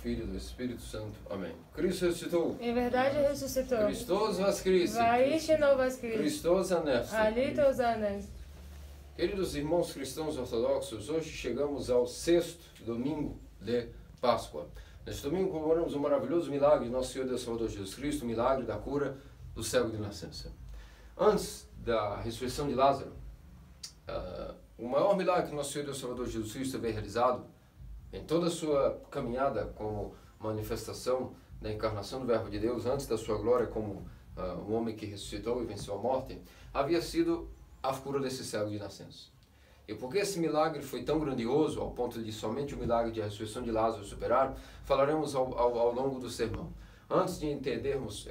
Filho e do Espírito Santo. Amém. Cristo ressuscitou. Em verdade ressuscitou. Christos воскресе. Воистину воскрес. Christos anesti. Alitos anes. Queridos irmãos cristãos ortodoxos, hoje chegamos ao 6º domingo de Páscoa. Neste domingo comemoramos o maravilhoso milagre de nosso Senhor e Deus Salvador Jesus Cristo, o milagre da cura do cego de nascença. Antes da ressurreição de Lázaro, o maior milagre que nosso Senhor e Deus Salvador Jesus Cristo havia realizado em toda a sua caminhada como manifestação da encarnação do Verbo de Deus, antes da sua glória como um homem que ressuscitou e venceu a morte, havia sido a cura desse cego de nascença. E porque esse milagre foi tão grandioso, ao ponto de somente o milagre de ressurreição de Lázaro superar, falaremos ao longo do sermão. Antes de entendermos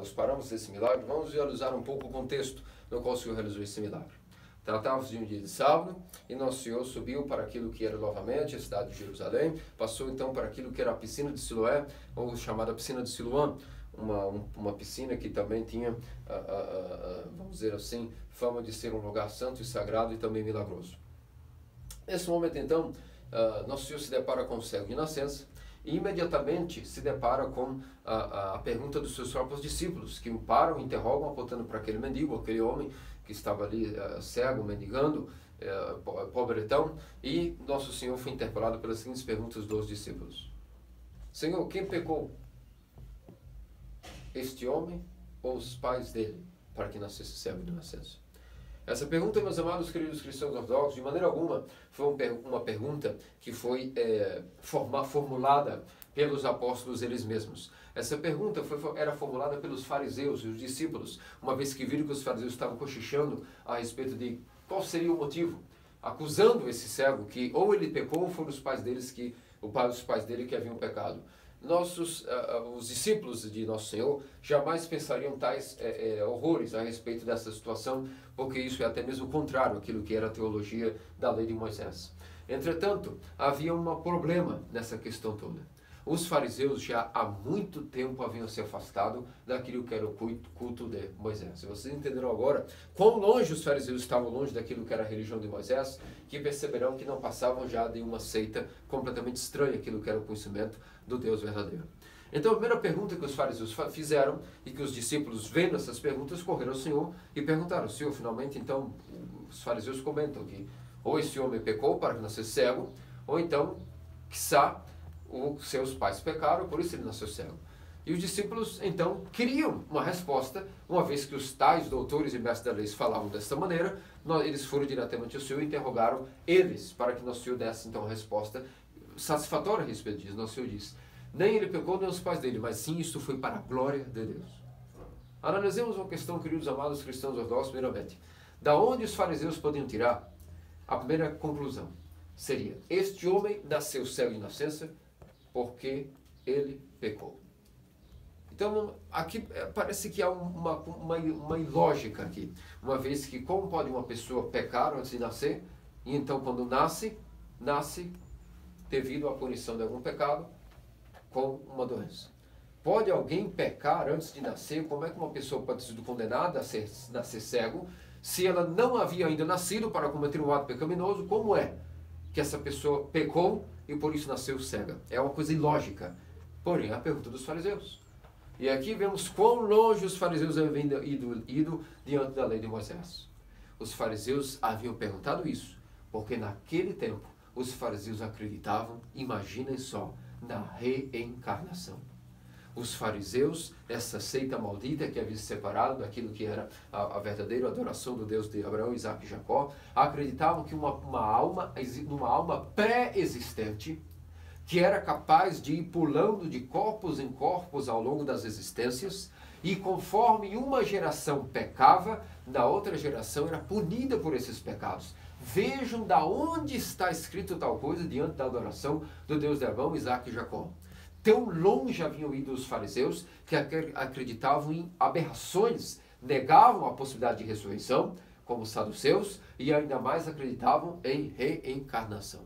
os parâmetros desse milagre, vamos visualizar um pouco o contexto no qual o Senhor realizou esse milagre. Tratava-se de um dia de sábado, e Nosso Senhor subiu para aquilo que era novamente a cidade de Jerusalém, passou então para aquilo que era a piscina de Siloé, ou chamada piscina de Siloã, uma piscina que também tinha, vamos dizer assim, fama de ser um lugar santo e sagrado e também milagroso. Nesse momento então, Nosso Senhor se depara com o cego de nascença, e imediatamente se depara com a pergunta dos seus próprios discípulos, que o param, interrogam, apontando para aquele mendigo, aquele homem que estava ali cego, mendigando, pobretão, e Nosso Senhor foi interpelado pelas seguintes perguntas dos discípulos. Senhor, quem pecou? Este homem ou os pais dele, para que nascesse cego de nascença? Essa pergunta, meus amados queridos cristãos ortodoxos, de maneira alguma foi uma pergunta que foi formulada pelos apóstolos eles mesmos. Essa pergunta era formulada pelos fariseus e os discípulos, uma vez que viram que os fariseus estavam cochichando a respeito de qual seria o motivo, acusando esse cego que ou ele pecou ou foram os pais dele que haviam pecado. Os discípulos de Nosso Senhor jamais pensariam tais horrores a respeito dessa situação, porque isso é até mesmo contrário àquilo que era a teologia da lei de Moisés. Entretanto, havia um problema nessa questão toda. Os fariseus já há muito tempo haviam se afastado daquilo que era o culto de Moisés. Se vocês entenderam agora quão longe os fariseus estavam longe daquilo que era a religião de Moisés, que perceberão que não passavam já de uma seita completamente estranha aquilo que era o conhecimento do Deus verdadeiro. Então a primeira pergunta que os fariseus fizeram, e que os discípulos, vendo essas perguntas, correram ao Senhor e perguntaram: Senhor, finalmente então os fariseus comentam que ou esse homem pecou para que nascesse cego, ou então, quiçá, os seus pais pecaram, por isso ele nasceu cego. E os discípulos, então, queriam uma resposta, uma vez que os tais doutores e mestres da lei falavam desta maneira, eles foram diretamente ao Senhor e interrogaram eles, para que Nosso Senhor desse, então, a resposta satisfatória a respeito disso. Nosso Senhor disse: nem ele pecou, nem os pais dele, mas sim, isto foi para a glória de Deus. Analisemos uma questão, queridos amados cristãos ortodoxos, primeiramente. Da onde os fariseus podiam tirar? A primeira conclusão seria: este homem nasceu cego de nascença porque ele pecou. Então, aqui parece que há uma ilógica aqui. Uma vez que, como pode uma pessoa pecar antes de nascer, e então quando nasce devido à punição de algum pecado, com uma doença. Pode alguém pecar antes de nascer? Como é que uma pessoa pode ser condenada a nascer cego, se ela não havia ainda nascido para cometer um ato pecaminoso? Como é que essa pessoa pecou e por isso nasceu cega? É uma coisa ilógica. Porém, é a pergunta dos fariseus. E aqui vemos quão longe os fariseus haviam ido diante da lei de Moisés. Os fariseus haviam perguntado isso, porque naquele tempo os fariseus acreditavam, imaginem só, na reencarnação. Os fariseus, essa seita maldita que havia se separado daquilo que era a verdadeira adoração do Deus de Abraão, Isaac e Jacó, acreditavam que uma alma pré-existente, que era capaz de ir pulando de corpos em corpos ao longo das existências, e conforme uma geração pecava, na outra geração era punida por esses pecados. Vejam da onde está escrito tal coisa diante da adoração do Deus de Abraão, Isaac e Jacó. Tão longe haviam ido os fariseus que acreditavam em aberrações, negavam a possibilidade de ressurreição, como os saduceus, e ainda mais acreditavam em reencarnação.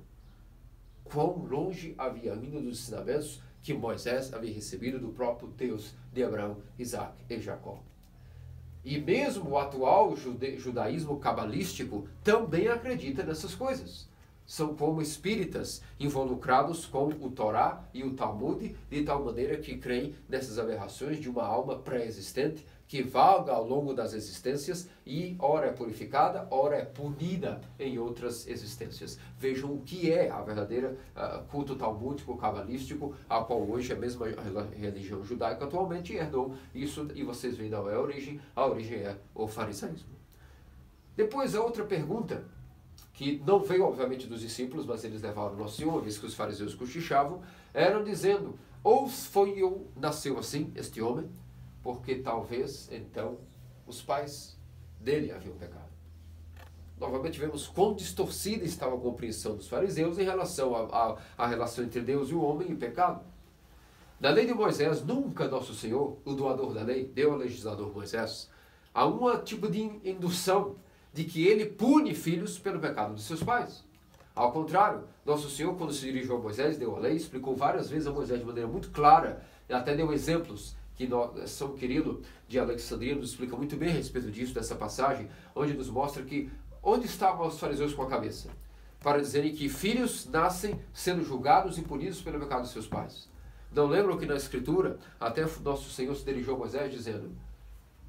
Quão longe havia ido dos ensinamentos que Moisés havia recebido do próprio Deus de Abraão, Isaac e Jacó. E mesmo o atual judaísmo cabalístico também acredita nessas coisas. são como espíritas involucrados com o Torá e o Talmud, de tal maneira que creem nessas aberrações de uma alma pré-existente que vaga ao longo das existências e ora é purificada, ora é punida em outras existências. Vejam o que é a verdadeira culto talmúdico, cabalístico, a qual hoje a mesma religião judaica atualmente herdou isso, e vocês veem não é a origem é o farisaísmo. Depois a outra pergunta, que não veio obviamente dos discípulos, mas eles levaram ao Nosso Senhor, uma vez que os fariseus cochichavam, eram dizendo, ou nasceu assim, este homem, porque talvez, então, os pais dele haviam pecado. Novamente vemos quão distorcida estava a compreensão dos fariseus em relação à relação entre Deus e o homem e o pecado. Na lei de Moisés, nunca Nosso Senhor, o doador da lei, deu ao legislador Moisés a um tipo de indução de que ele pune filhos pelo pecado de seus pais. Ao contrário, Nosso Senhor, quando se dirigiu a Moisés, deu a lei, explicou várias vezes a Moisés de maneira muito clara, e até deu exemplos que São Quirilo de Alexandria nos explica muito bem a respeito disso, dessa passagem, onde nos mostra que onde estavam os fariseus com a cabeça? Para dizerem que filhos nascem sendo julgados e punidos pelo pecado de seus pais. Não lembram que na Escritura, até Nosso Senhor se dirigiu a Moisés dizendo,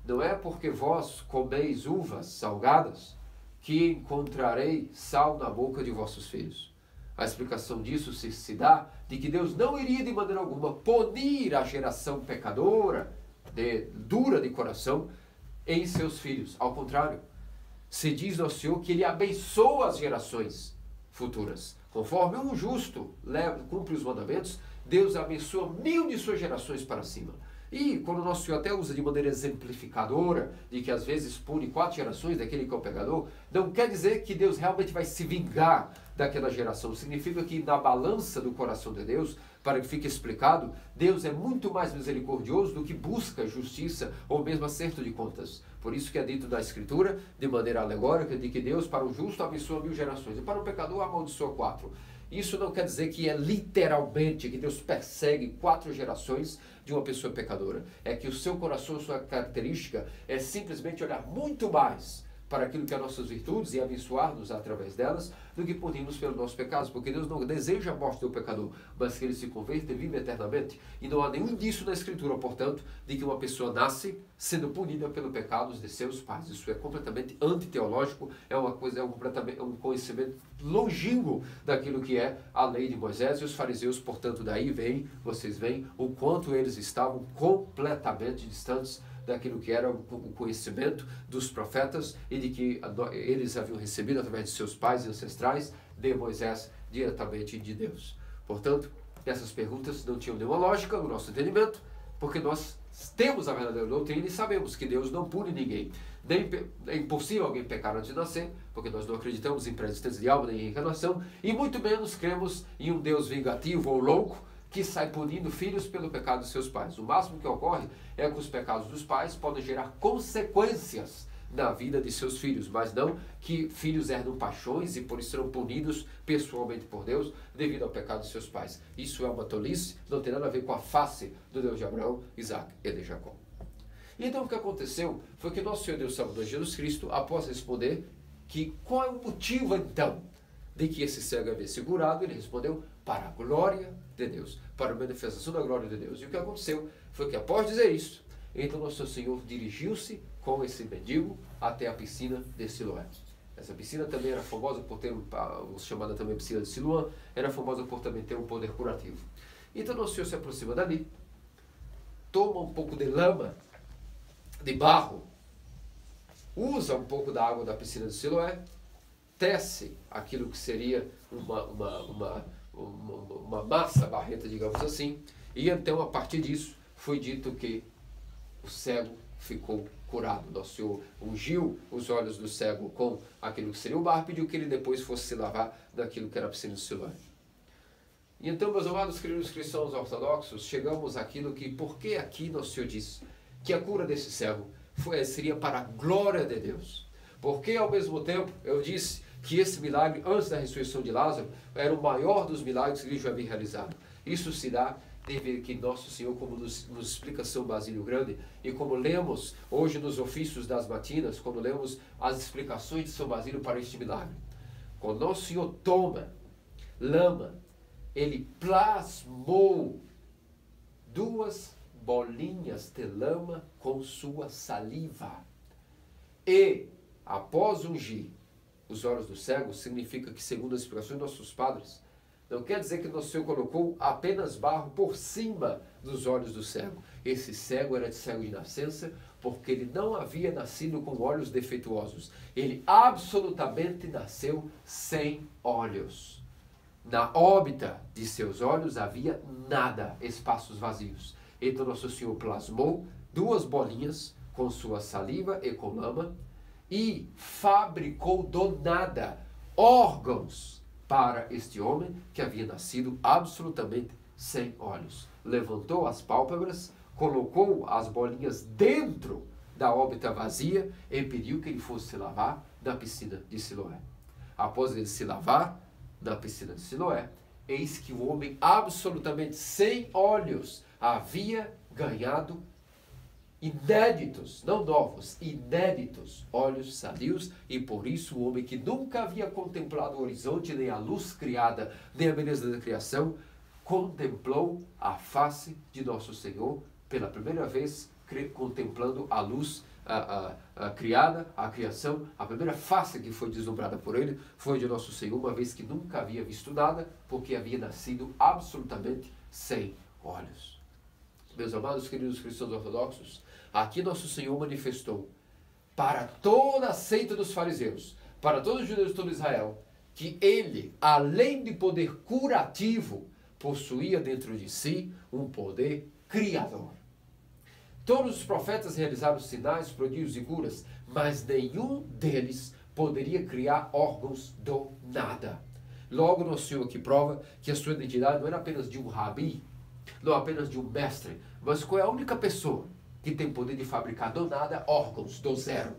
não é porque vós comeis uvas salgadas que encontrarei sal na boca de vossos filhos. A explicação disso se dá de que Deus não iria de maneira alguma punir a geração pecadora, dura de coração, em seus filhos. Ao contrário, se diz ao Senhor que Ele abençoa as gerações futuras. Conforme um justo cumpre os mandamentos, Deus abençoa 1000 de suas gerações para cima. E quando Nosso Senhor até usa de maneira exemplificadora, de que às vezes pune 4 gerações daquele que é o pecador, não quer dizer que Deus realmente vai se vingar daquela geração. Significa que na balança do coração de Deus, para que fique explicado, Deus é muito mais misericordioso do que busca justiça ou mesmo acerto de contas. Por isso que é dito na Escritura, de maneira alegórica, de que Deus para o justo abençoa 1000 gerações e para o pecador amaldiçoa 4. Isso não quer dizer que é literalmente que Deus persegue 4 gerações de uma pessoa pecadora. É que o seu coração, sua característica é simplesmente olhar muito mais para aquilo que é nossas virtudes e abençoar-nos através delas, do que punir-nos pelos nossos pecados, porque Deus não deseja a morte do pecador, mas que ele se converta e vive eternamente. E não há nenhum indício na Escritura, portanto, de que uma pessoa nasce sendo punida pelos pecados de seus pais. Isso é completamente antiteológico, é um conhecimento longínquo daquilo que é a lei de Moisés, e os fariseus, portanto, daí vocês veem o quanto eles estavam completamente distantes daquilo que era o conhecimento dos profetas e de que eles haviam recebido através de seus pais e ancestrais de Moisés diretamente de Deus. Portanto, essas perguntas não tinham nenhuma lógica no nosso entendimento, porque nós temos a verdadeira doutrina e sabemos que Deus não pune ninguém. É impossível alguém pecar antes de nascer, porque nós não acreditamos em pré-existência de alma nem em reencarnação, e muito menos cremos em um Deus vingativo ou louco, que sai punindo filhos pelo pecado de seus pais. O máximo que ocorre é que os pecados dos pais podem gerar consequências na vida de seus filhos, mas não que filhos herdam paixões e por isso serão punidos pessoalmente por Deus devido ao pecado de seus pais. Isso é uma tolice, não tem nada a ver com a face do Deus de Abraão, Isaac e de Jacó. E então o que aconteceu foi que nosso Senhor Deus Salvador Jesus Cristo, após responder que qual é o motivo então de que esse cego havia se curado, ele respondeu, para a glória de Deus, para a manifestação da glória de Deus. E o que aconteceu foi que após dizer isso, então nosso Senhor dirigiu-se com esse mendigo até a piscina de Siloé. Essa piscina também era famosa por ter, chamada também piscina de Siloã, era famosa por também ter um poder curativo. Então nosso Senhor se aproxima dali, toma um pouco de lama, de barro, usa um pouco da água da piscina de Siloé, tece aquilo que seria uma massa barrenta, digamos assim, e então a partir disso foi dito que o cego ficou curado. Nosso Senhor ungiu os olhos do cego com aquilo que seria o barro, pediu que ele depois fosse se lavar daquilo que era a piscina de Siloé. E então, meus amados queridos cristãos ortodoxos, chegamos àquilo que, por que aqui Nosso Senhor disse que a cura desse cego seria para a glória de Deus? Porque ao mesmo tempo eu disse que esse milagre, antes da ressurreição de Lázaro, era o maior dos milagres que ele já havia realizado. Isso se dá devido que Nosso Senhor, como nos explica São Basílio Grande, e como lemos hoje nos ofícios das matinas, quando lemos as explicações de São Basílio para este milagre. quando Nosso Senhor toma lama, Ele plasmou 2 bolinhas de lama com sua saliva. E, após ungir os olhos do cego, significa que, segundo as explicações de nossos padres, não quer dizer que Nosso Senhor colocou apenas barro por cima dos olhos do cego. Esse cego era de cego de nascença, porque ele não havia nascido com olhos defeituosos. Ele absolutamente nasceu sem olhos. Na órbita de seus olhos havia nada, espaços vazios. Então Nosso Senhor plasmou 2 bolinhas com sua saliva e com lama e fabricou do nada órgãos para este homem que havia nascido absolutamente sem olhos. Levantou as pálpebras, colocou as bolinhas dentro da órbita vazia e pediu que ele fosse se lavar na piscina de Siloé. Após ele se lavar na piscina de Siloé, eis que o homem absolutamente sem olhos havia ganhado inéditos, não novos, inéditos olhos sadios, e por isso o homem que nunca havia contemplado o horizonte, nem a luz criada, nem a beleza da criação, contemplou a face de Nosso Senhor pela primeira vez, contemplando a luz criada, a criação. A primeira face que foi deslumbrada por ele foi de Nosso Senhor, uma vez que nunca havia visto nada, porque havia nascido absolutamente sem olhos. Meus amados queridos cristãos ortodoxos, aqui Nosso Senhor manifestou para toda a seita dos fariseus, para todos os judeus de todo Israel, que ele, além de poder curativo, possuía dentro de si um poder criador. Todos os profetas realizaram sinais, prodígios e curas, mas nenhum deles poderia criar órgãos do nada. Logo, Nosso Senhor aqui prova que a sua identidade não era apenas de um rabi, não apenas de um mestre, mas qual é a única pessoa que tem poder de fabricar do nada órgãos do zero?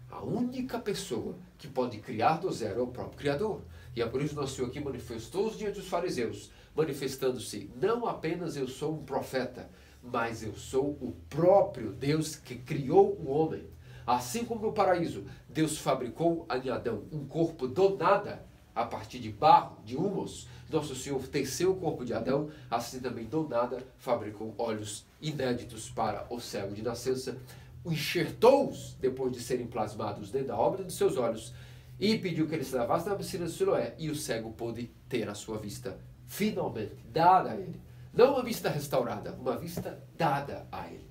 A única pessoa que pode criar do zero é o próprio Criador. E é por isso que Nosso Senhor aqui manifestou-se diante dos fariseus, manifestando-se, não apenas eu sou um profeta, mas eu sou o próprio Deus que criou o homem. Assim como no paraíso, Deus fabricou em Adão um corpo do nada, a partir de barro, de humus. Nosso Senhor teceu o corpo de Adão, assim também do nada fabricou olhos inéditos para o cego de nascença, enxertou-os depois de serem plasmados dentro da obra de seus olhos e pediu que ele se lavasse na piscina de Siloé, e o cego pôde ter a sua vista finalmente dada a ele. Não uma vista restaurada, uma vista dada a ele.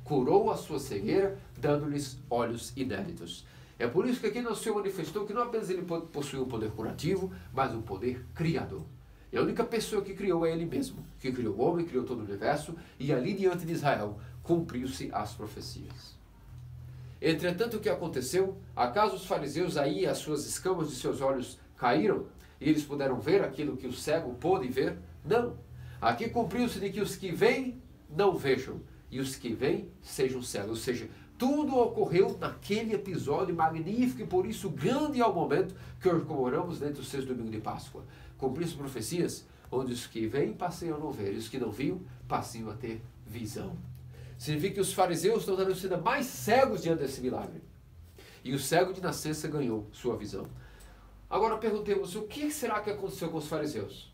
Curou a sua cegueira, dando-lhes olhos inéditos. É por isso que aqui Nosso Senhor manifestou que não apenas ele possui um poder curativo, mas um poder criador. E a única pessoa que criou é ele mesmo, que criou o homem, criou todo o universo, e ali diante de Israel cumpriu-se as profecias. Entretanto, o que aconteceu? Acaso os fariseus aí, as suas escamas de seus olhos caíram, e eles puderam ver aquilo que o cego pôde ver? Não. Aqui cumpriu-se de que os que veem não vejam, e os que veem sejam cegos. Ou seja, tudo ocorreu naquele episódio magnífico e por isso grande ao momento que hoje comemoramos dentro do 6º domingo de Páscoa. Cumpriu-se profecias onde os que veem passeiam a não ver, e os que não viam passeiam a ter visão. Significa que os fariseus tornaram-se ainda mais cegos diante desse milagre. E o cego de nascença ganhou sua visão. Agora perguntemos, o que será que aconteceu com os fariseus?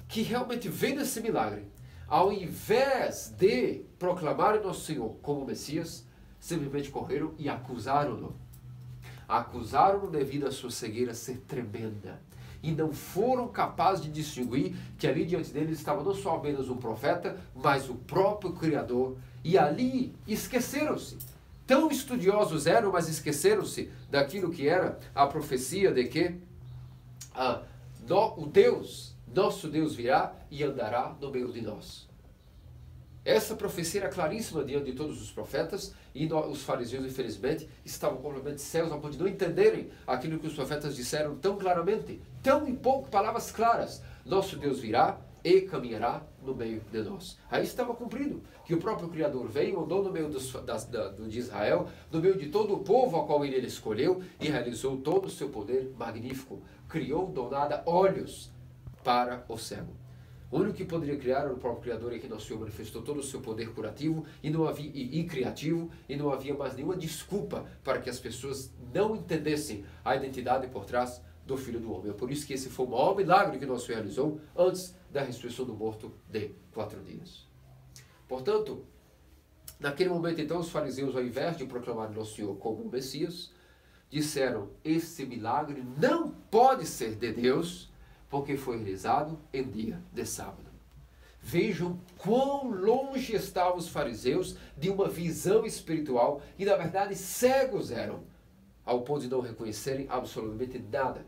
Que realmente vendo esse milagre, ao invés de proclamarem Nosso Senhor como Messias, simplesmente correram e acusaram-no. Acusaram-no devido à sua cegueira ser tremenda. E não foram capazes de distinguir que ali diante deles estava não só apenas um profeta, mas o próprio Criador. E ali esqueceram-se. Tão estudiosos eram, mas esqueceram-se daquilo que era a profecia de que o Deus, nosso Deus virá e andará no meio de nós. Essa profecia era claríssima diante de todos os profetas, e os fariseus, infelizmente, estavam completamente cegos ao ponto de não entenderem aquilo que os profetas disseram tão claramente, tão em pouco palavras claras. Nosso Deus virá e caminhará no meio de nós. Aí estava cumprido, que o próprio Criador veio, andou no meio de Israel, no meio de todo o povo ao qual ele escolheu, e realizou todo o seu poder magnífico. Criou do nada olhos para o cego. O único que poderia criar era o próprio Criador, e que Nosso Senhor manifestou todo o seu poder curativo e criativo, e não havia mais nenhuma desculpa para que as pessoas não entendessem a identidade por trás do Filho do Homem. É por isso que esse foi o maior milagre que nosso Senhor realizou antes da ressurreição do morto de 4 dias. Portanto, naquele momento, então, os fariseus, ao invés de proclamar nosso Senhor como o Messias, disseram: esse milagre não pode ser de Deus, porque foi realizado em dia de sábado. Vejam quão longe estavam os fariseus de uma visão espiritual e, na verdade, cegos eram, ao ponto de não reconhecerem absolutamente nada.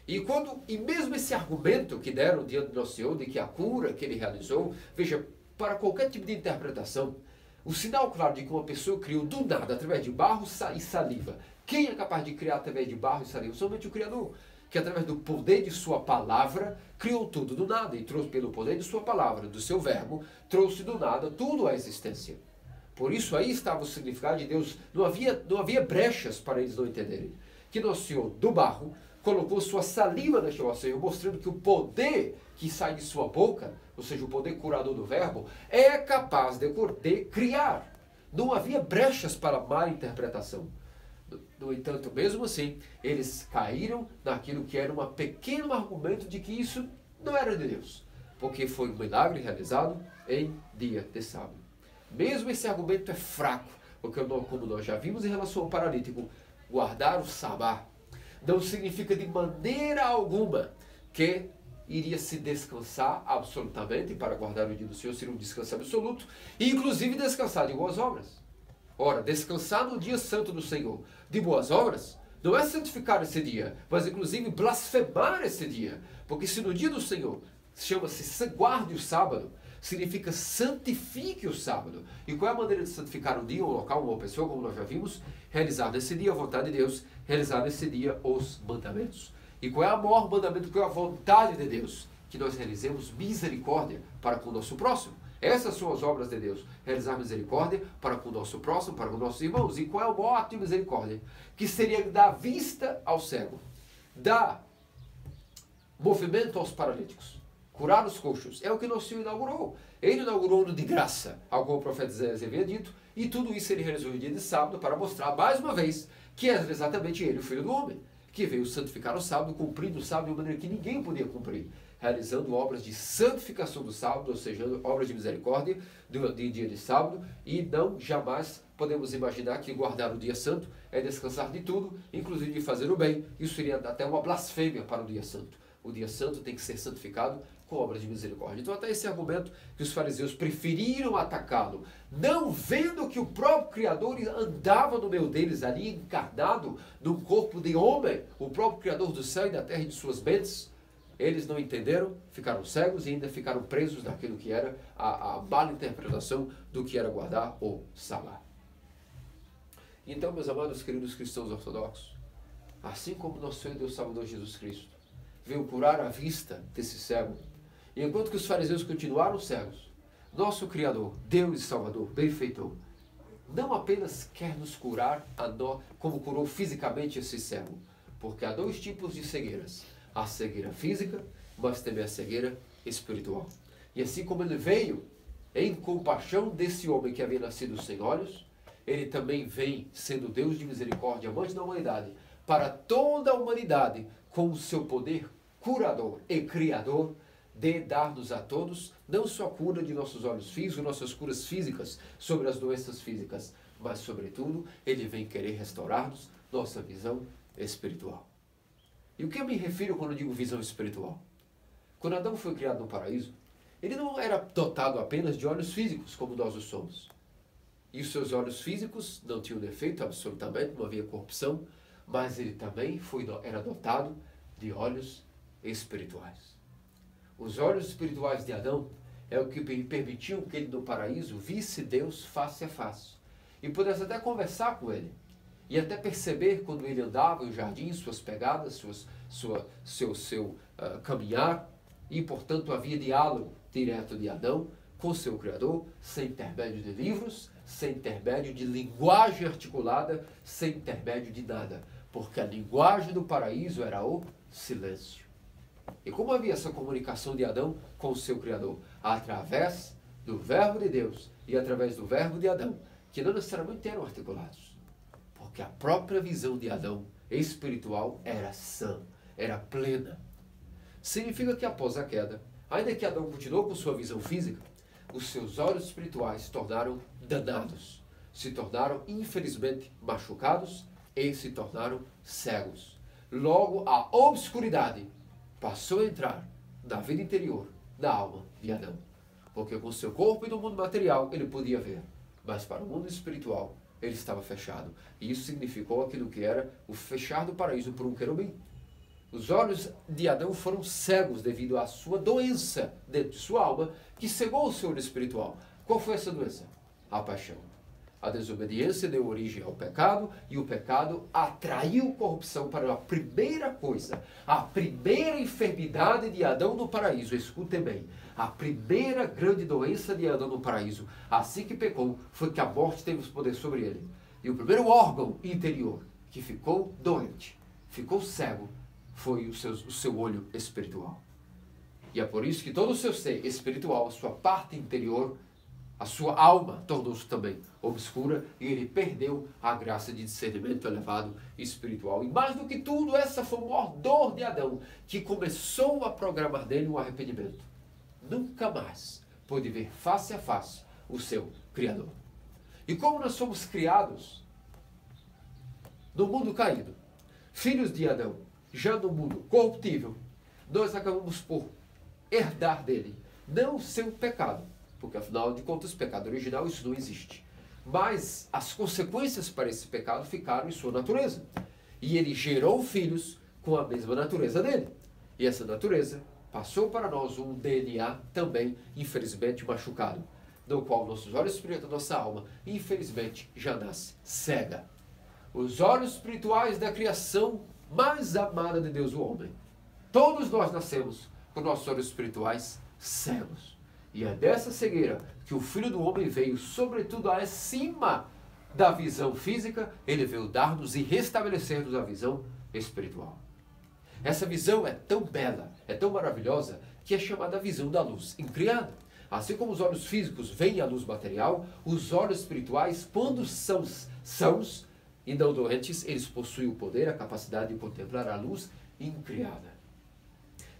E mesmo esse argumento que deram diante do nosso Senhor, de que a cura que ele realizou, veja, para qualquer tipo de interpretação, o sinal claro de que uma pessoa criou do nada, através de barro e saliva. Quem é capaz de criar através de barro e saliva? Somente o Criador, que através do poder de sua palavra, criou tudo do nada, e trouxe pelo poder de sua palavra, do seu verbo, trouxe do nada tudo à existência. Por isso aí estava o significado de Deus, não havia brechas para eles não entenderem. Que nosso Senhor, do barro, colocou sua saliva neste nosso Senhor, mostrando que o poder que sai de sua boca, ou seja, o poder curador do verbo, é capaz de criar. Não havia brechas para má interpretação. No entanto, mesmo assim, eles caíram naquilo que era um pequeno argumento de que isso não era de Deus, porque foi um milagre realizado em dia de sábado. Mesmo esse argumento é fraco, porque como nós já vimos em relação ao paralítico, guardar o sabá não significa de maneira alguma que iria se descansar absolutamente. Para guardar o dia do Senhor seria um descanso absoluto, e inclusive descansar de boas obras. Ora, descansar no dia santo do Senhor de boas obras não é santificar esse dia, mas inclusive blasfemar esse dia. Porque se no dia do Senhor chama-se guarde o sábado, significa santifique o sábado. E qual é a maneira de santificar um dia, um local, uma pessoa, como nós já vimos? Realizar nesse dia a vontade de Deus, realizar nesse dia os mandamentos. E qual é o maior mandamento? Qual é a vontade de Deus? Que nós realizemos misericórdia para com o nosso próximo. Essas são as obras de Deus. Realizar misericórdia para com o nosso próximo, para com nossos irmãos. E qual é o maior ato de misericórdia? Que seria dar vista ao cego, dar movimento aos paralíticos, curar os coxos. É o que nosso Senhor inaugurou. Ele inaugurou no de graça, ao qual o profeta Isaías havia dito, e tudo isso ele realizou no dia de sábado para mostrar mais uma vez que é exatamente ele, o Filho do Homem, que veio santificar o sábado, cumprindo o sábado de uma maneira que ninguém podia cumprir, realizando obras de santificação do sábado, ou seja, obras de misericórdia de dia de sábado, e não jamais podemos imaginar que guardar o dia santo é descansar de tudo, inclusive de fazer o bem. Isso seria até uma blasfêmia para o dia santo. O dia santo tem que ser santificado com obras de misericórdia. Então até esse argumento que os fariseus preferiram atacá-lo, não vendo que o próprio Criador andava no meio deles ali, encarnado num corpo de homem, o próprio Criador do céu e da terra e de suas mentes, eles não entenderam, ficaram cegos e ainda ficaram presos naquilo que era a mala interpretação do que era guardar o sabá. Então, meus amados queridos cristãos ortodoxos, assim como nosso Senhor e Deus Salvador Jesus Cristo veio curar a vista desse cego, e enquanto que os fariseus continuaram cegos, nosso Criador, Deus e Salvador, benfeitor, não apenas quer nos curar como curou fisicamente esse cego, porque há 2 tipos de cegueiras: a cegueira física, mas também a cegueira espiritual. E assim como ele veio em compaixão desse homem que havia nascido sem olhos, ele também vem sendo Deus de misericórdia, amante da humanidade, para toda a humanidade, com o seu poder curador e criador, de dar-nos a todos, não só a cura de nossos olhos físicos, nossas curas físicas sobre as doenças físicas, mas, sobretudo, ele vem querer restaurar-nos nossa visão espiritual. E o que eu me refiro quando eu digo visão espiritual? Quando Adão foi criado no paraíso, ele não era dotado apenas de olhos físicos, como nós o somos. E os seus olhos físicos não tinham defeito, absolutamente, não havia corrupção, mas ele também era dotado de olhos espirituais. Os olhos espirituais de Adão é o que permitiam que ele no paraíso visse Deus face a face e pudesse até conversar com ele e até perceber quando ele andava no jardim, suas pegadas, seu caminhar, e portanto havia diálogo direto de Adão com seu Criador, sem intermédio de livros, sem intermédio de linguagem articulada, sem intermédio de nada, porque a linguagem do paraíso era o silêncio. E como havia essa comunicação de Adão com o seu Criador? Através do verbo de Deus e através do verbo de Adão, que não necessariamente eram articulados, porque a própria visão de Adão espiritual era sã, era plena. Significa que após a queda, ainda que Adão continuou com sua visão física, os seus olhos espirituais se tornaram danados, se tornaram infelizmente machucados e se tornaram cegos. Logo, a obscuridade passou a entrar na vida interior, na alma de Adão. Porque com seu corpo e no mundo material ele podia ver, mas para o mundo espiritual ele estava fechado. E isso significou aquilo que era o fechar do paraíso por um querubim. Os olhos de Adão foram cegos devido à sua doença dentro de sua alma, que cegou o seu olho espiritual. Qual foi essa doença? A paixão. A desobediência deu origem ao pecado, e o pecado atraiu corrupção para a primeira coisa, a primeira enfermidade de Adão no paraíso. Escutem bem, a primeira grande doença de Adão no paraíso, assim que pecou, foi que a morte teve poder sobre ele. E o primeiro órgão interior que ficou doente, ficou cego, foi o seu olho espiritual. E é por isso que todo o seu ser espiritual, a sua parte interior, a sua alma, tornou-se também obscura, e ele perdeu a graça de discernimento elevado espiritual. E mais do que tudo, essa foi a maior dor de Adão, que começou a programar nele um arrependimento. Nunca mais pôde ver face a face o seu Criador. E como nós somos criados no mundo caído, filhos de Adão, já no mundo corruptível, nós acabamos por herdar dele, não o seu pecado, porque afinal de contas, o pecado original, isso não existe. Mas as consequências para esse pecado ficaram em sua natureza. E ele gerou filhos com a mesma natureza dele. E essa natureza passou para nós um DNA também, infelizmente, machucado, no qual nossos olhos espirituais, nossa alma, infelizmente, já nasce cega. Os olhos espirituais da criação mais amada de Deus, o homem. Todos nós nascemos com nossos olhos espirituais cegos. E é dessa cegueira que o Filho do Homem veio, sobretudo acima da visão física, ele veio dar-nos e restabelecer-nos a visão espiritual. Essa visão é tão bela, é tão maravilhosa, que é chamada visão da luz incriada. Assim como os olhos físicos veem a luz material, os olhos espirituais, quando são sãos e não doentes, eles possuem o poder, a capacidade de contemplar a luz incriada.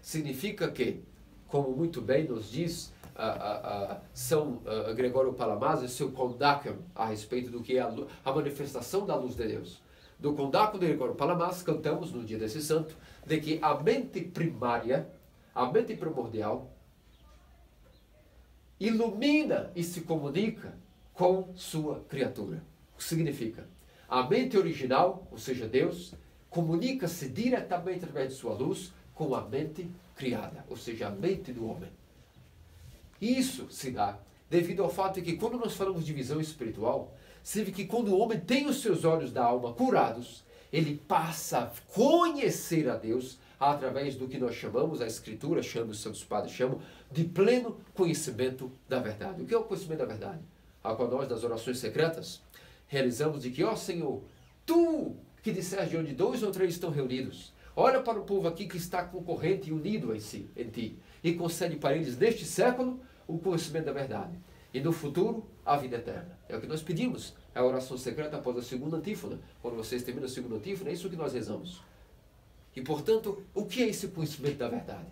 Significa que, como muito bem nos diz São Gregório Palamas, seu Kondakion, a respeito do que é a manifestação da luz de Deus. Do Kondakion de Gregório Palamas, cantamos no dia desse santo, de que a mente primária, a mente primordial, ilumina e se comunica com sua criatura. O que significa? A mente original, ou seja, Deus, comunica-se diretamente através de sua luz com a mente criada, ou seja, a mente do homem. Isso se dá devido ao fato de que quando nós falamos de visão espiritual, se vê que quando o homem tem os seus olhos da alma curados, ele passa a conhecer a Deus através do que nós chamamos, a Escritura chama, os santos padres chamam, de pleno conhecimento da verdade. O que é o conhecimento da verdade? A qual nós, nas orações secretas, realizamos de que, ó Senhor, Tu que disseste de onde 2 ou 3 estão reunidos, olha para o povo aqui que está concorrente e unido em Ti, e concede para eles, neste século, o conhecimento da verdade. E no futuro, a vida eterna. É o que nós pedimos. É a oração secreta após a segunda antífona. Quando vocês terminam a segunda antífona, é isso que nós rezamos. E, portanto, o que é esse conhecimento da verdade?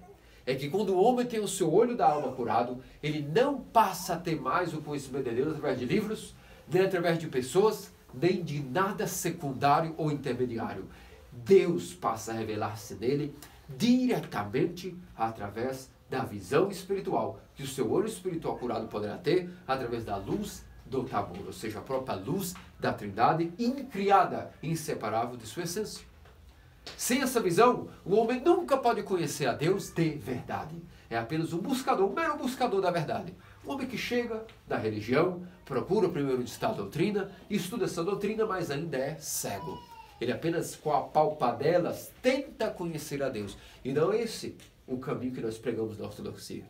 É que quando o homem tem o seu olho da alma curado, ele não passa a ter mais o conhecimento de Deus através de livros, nem através de pessoas, nem de nada secundário ou intermediário. Deus passa a revelar-se nele diretamente através da visão espiritual, que o seu olho espiritual curado poderá ter através da luz do Tabor, ou seja, a própria luz da Trindade, incriada, inseparável de sua essência. Sem essa visão, o homem nunca pode conhecer a Deus de verdade. É apenas um buscador, um mero buscador da verdade. Um homem que chega da religião, procura primeiro estudar a doutrina, estuda essa doutrina, mas ainda é cego. Ele apenas, com a palpadelas, tenta conhecer a Deus. E não é esse o caminho que nós pregamos na ortodoxia.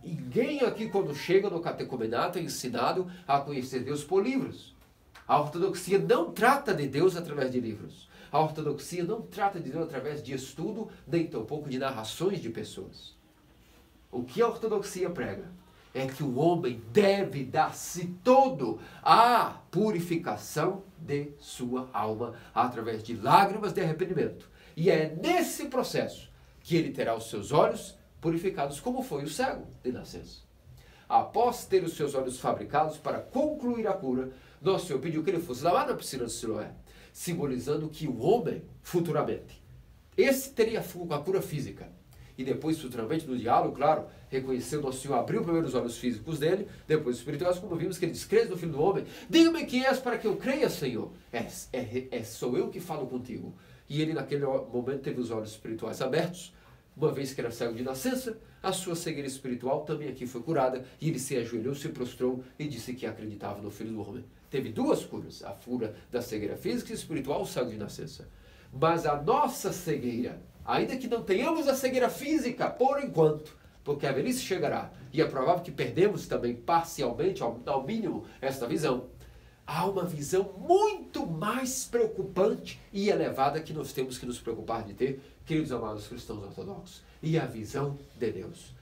Ninguém aqui, quando chega no catecumenato, é ensinado a conhecer Deus por livros. A ortodoxia não trata de Deus através de livros. A ortodoxia não trata de Deus através de estudo, nem tampouco de narrações de pessoas. O que a ortodoxia prega é que o homem deve dar-se todo à purificação de sua alma através de lágrimas de arrependimento. E é nesse processo que ele terá os seus olhos purificados, como foi o cego de nascença. Após ter os seus olhos fabricados para concluir a cura, Nosso Senhor pediu que ele fosse lavado na piscina de Siloé, simbolizando que o homem, futuramente, esse teria a cura física. E depois, futuramente, no diálogo, claro, reconheceu Nosso Senhor, abriu primeiro os olhos físicos dele, depois os espirituais, como vimos que ele descreve do Filho do Homem. Diga-me quem és para que eu creia, Senhor. Sou eu que falo contigo. E ele, naquele momento, teve os olhos espirituais abertos. Uma vez que era cego de nascença, a sua cegueira espiritual também aqui foi curada. E ele se ajoelhou, se prostrou e disse que acreditava no Filho do Homem. Teve duas curas, a cura da cegueira física e espiritual, o cego de nascença. Mas a nossa cegueira, ainda que não tenhamos a cegueira física, por enquanto, porque a velhice chegará, e é provável que perdemos também parcialmente, ao mínimo, esta visão, há uma visão muito mais preocupante e elevada que nós temos que nos preocupar de ter, queridos amados cristãos ortodoxos, e a visão de Deus.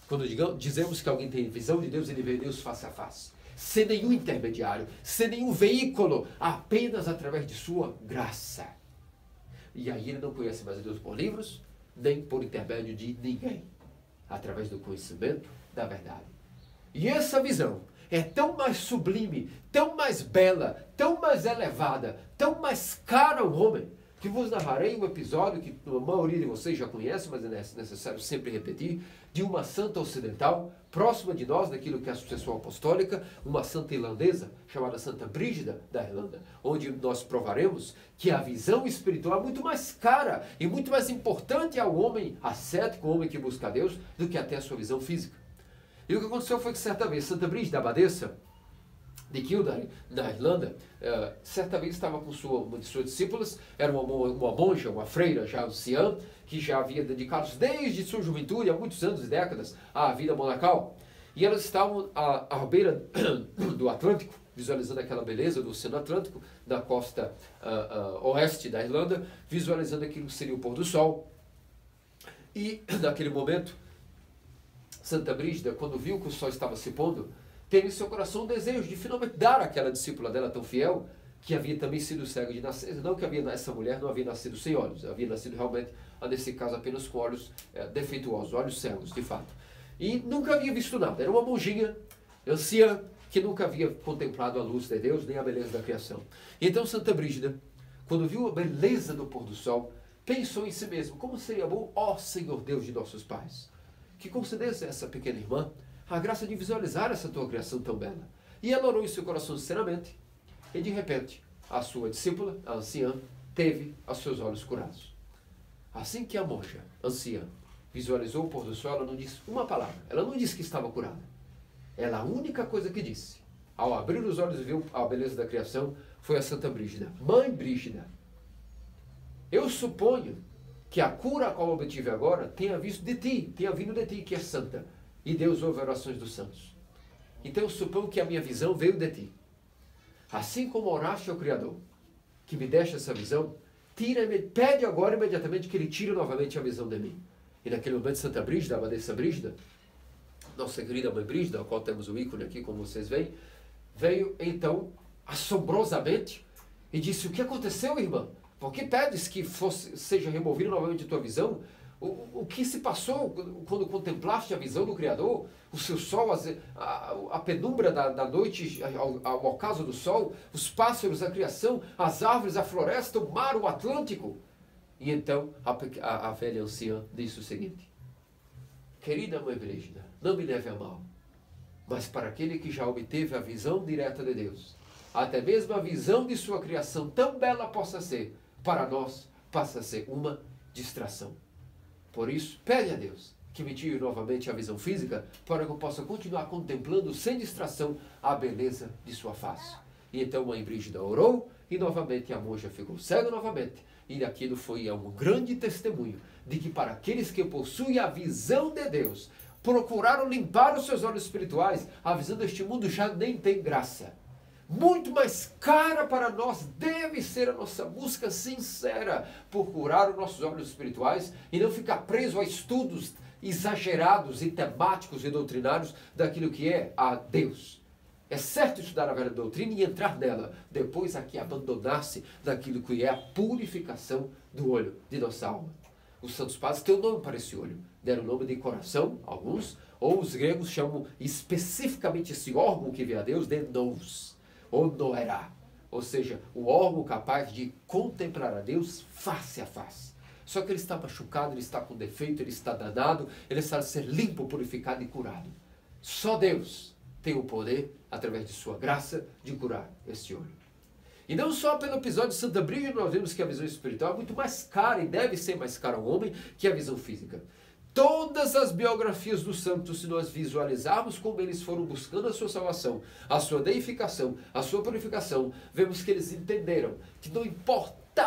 Quando dizemos que alguém tem visão de Deus, ele vê Deus face a face, sem nenhum intermediário, sem nenhum veículo, apenas através de sua graça. E aí ele não conhece mais a Deus por livros, nem por intermédio de ninguém, através do conhecimento da verdade. E essa visão é tão mais sublime, tão mais bela, tão mais elevada, tão mais cara ao homem, que vos narrarei um episódio que a maioria de vocês já conhece, mas é necessário sempre repetir, de uma santa ocidental, próxima de nós, daquilo que é a sucessão apostólica, uma santa irlandesa, chamada Santa Brígida da Irlanda, onde nós provaremos que a visão espiritual é muito mais cara e muito mais importante ao homem ascético, ao homem que busca Deus, do que até a sua visão física. E o que aconteceu foi que certa vez, Santa Brígida, abadesa de Kildare, na Irlanda, certa vez estava com uma de suas discípulas, era uma monja, uma freira já anciã, que já havia dedicado desde sua juventude, há muitos anos e décadas, à vida monacal. E elas estavam à beira do Atlântico, visualizando aquela beleza do Oceano Atlântico, da costa oeste da Irlanda, visualizando aquilo que seria o pôr do sol. E, naquele momento, Santa Brígida, quando viu que o sol estava se pondo, teve em seu coração um desejo de finalmente dar àquela discípula dela tão fiel, que havia também sido cega de nascença, não que essa mulher não havia nascido sem olhos, havia nascido realmente, nesse caso, apenas com olhos defeituosos, olhos cegos, de fato. E nunca havia visto nada, era uma monjinha, anciã, que nunca havia contemplado a luz de Deus, nem a beleza da criação. Então Santa Brígida, quando viu a beleza do pôr do sol, pensou em si mesmo, como seria bom, ó Senhor Deus de nossos pais, que concedesse a essa pequena irmã a graça de visualizar essa tua criação tão bela. E ela orou em seu coração sinceramente, e de repente, a sua discípula, a anciã, teve os seus olhos curados. Assim que a monja, anciã, visualizou o pôr do sol, ela não disse uma palavra, ela não disse que estava curada. Ela, a única coisa que disse, ao abrir os olhos e ver a beleza da criação, foi a Santa Brígida. Mãe Brígida, eu suponho que a cura a qual obtive agora tenha vindo de ti, que é santa. E Deus ouve orações dos santos. Então eu suponho que a minha visão veio de ti. Assim como oraste ao Criador, que me deste essa visão, pede agora imediatamente que Ele tire novamente a visão de mim. E naquele momento Santa Brígida, a abadesa Brígida, nossa querida Mãe Brígida, ao qual temos o ícone aqui, como vocês veem, veio então assombrosamente e disse, o que aconteceu, irmã? Por que pedes que seja removida novamente a tua visão? O que se passou quando contemplaste a visão do Criador? O seu sol, a penumbra da noite ao ocaso do sol, os pássaros, a criação, as árvores, a floresta, o mar, o Atlântico. E então a velha anciã disse o seguinte, querida Mãe Brígida, não me leve a mal, mas para aquele que já obteve a visão direta de Deus, até mesmo a visão de sua criação, tão bela possa ser, para nós passa a ser uma distração. Por isso, pede a Deus que me tire novamente a visão física para que eu possa continuar contemplando sem distração a beleza de sua face. E então Mãe Brígida orou e novamente a monja ficou cega novamente. E aquilo foi um grande testemunho de que para aqueles que possuem a visão de Deus, procuraram limpar os seus olhos espirituais, a visão deste mundo já nem tem graça. Muito mais cara para nós deve ser a nossa busca sincera por curar os nossos olhos espirituais e não ficar preso a estudos exagerados e temáticos e doutrinários daquilo que é a Deus. É certo estudar a velha doutrina e entrar nela. Depois aqui abandonar-se daquilo que é a purificação do olho de nossa alma. Os santos padres têm um nome para esse olho. Deram o nome de coração, alguns, ou os gregos chamam especificamente esse órgão que vê a Deus de nous, ou noerá. Ou seja, o órgão capaz de contemplar a Deus face a face. Só que ele está machucado, ele está com defeito, ele está danado, ele está a ser limpo, purificado e curado. Só Deus tem o poder, através de sua graça, de curar esse olho. E não só pelo episódio de Santa Brígida nós vemos que a visão espiritual é muito mais cara e deve ser mais cara ao homem que a visão física. Todas as biografias dos santos, se nós visualizarmos como eles foram buscando a sua salvação, a sua deificação, a sua purificação, vemos que eles entenderam que não importa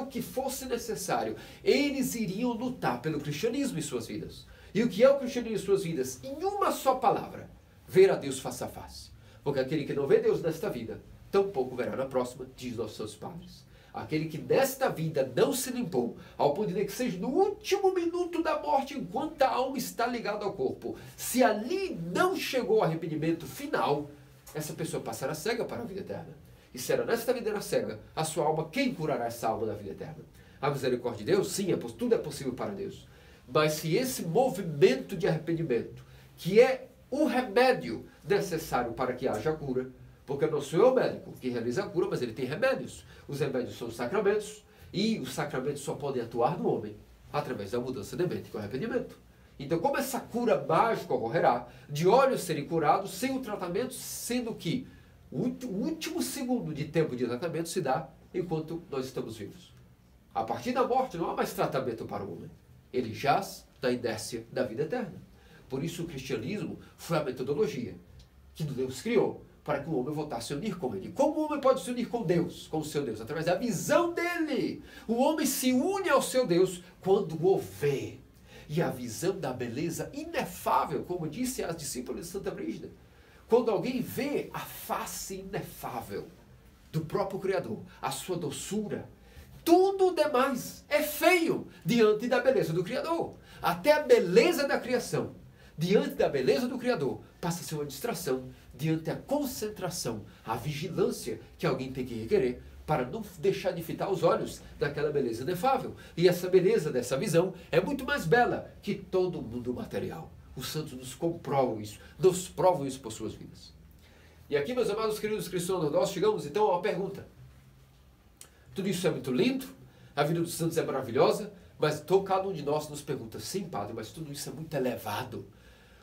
o que fosse necessário, eles iriam lutar pelo cristianismo em suas vidas. E o que é o cristianismo em suas vidas? Em uma só palavra: ver a Deus face a face. Porque aquele que não vê Deus nesta vida, tampouco verá na próxima, diz nossos santos padres. Aquele que nesta vida não se limpou, ao ponto de que seja no último minuto da morte, enquanto a alma está ligada ao corpo, se ali não chegou ao arrependimento final, essa pessoa passará cega para a vida eterna. E será nesta vida na cega, a sua alma, quem curará essa alma da vida eterna? A misericórdia de Deus? Sim, tudo é possível para Deus. Mas se esse movimento de arrependimento, que é o remédio necessário para que haja cura, porque não sou eu o médico que realiza a cura, mas ele tem remédios. Os remédios são os sacramentos, e os sacramentos só podem atuar no homem através da mudança de mente com arrependimento. Então, como essa cura mágica ocorrerá, de olhos serem curados sem o tratamento, sendo que o último segundo de tempo de tratamento se dá enquanto nós estamos vivos. A partir da morte não há mais tratamento para o homem. Ele jaz na inércia da vida eterna. Por isso o cristianismo foi a metodologia que Deus criou para que o homem voltasse a se unir com ele. Como o homem pode se unir com Deus, com o seu Deus? Através da visão dele. O homem se une ao seu Deus quando o vê. E a visão da beleza inefável, como disse as discípulas de Santa Brígida. Quando alguém vê a face inefável do próprio Criador, a sua doçura, tudo o demais é feio diante da beleza do Criador. Até a beleza da criação, diante da beleza do Criador, passa a ser uma distração diante da concentração, a vigilância que alguém tem que requerer para não deixar de fitar os olhos daquela beleza inefável. E essa beleza dessa visão é muito mais bela que todo o mundo material. Os santos nos comprovam isso, nos provam isso por suas vidas. E aqui, meus amados queridos cristãos, nós chegamos então a uma pergunta. Tudo isso é muito lindo, a vida dos santos é maravilhosa, mas cada um de nós nos pergunta: sim, padre, mas tudo isso é muito elevado.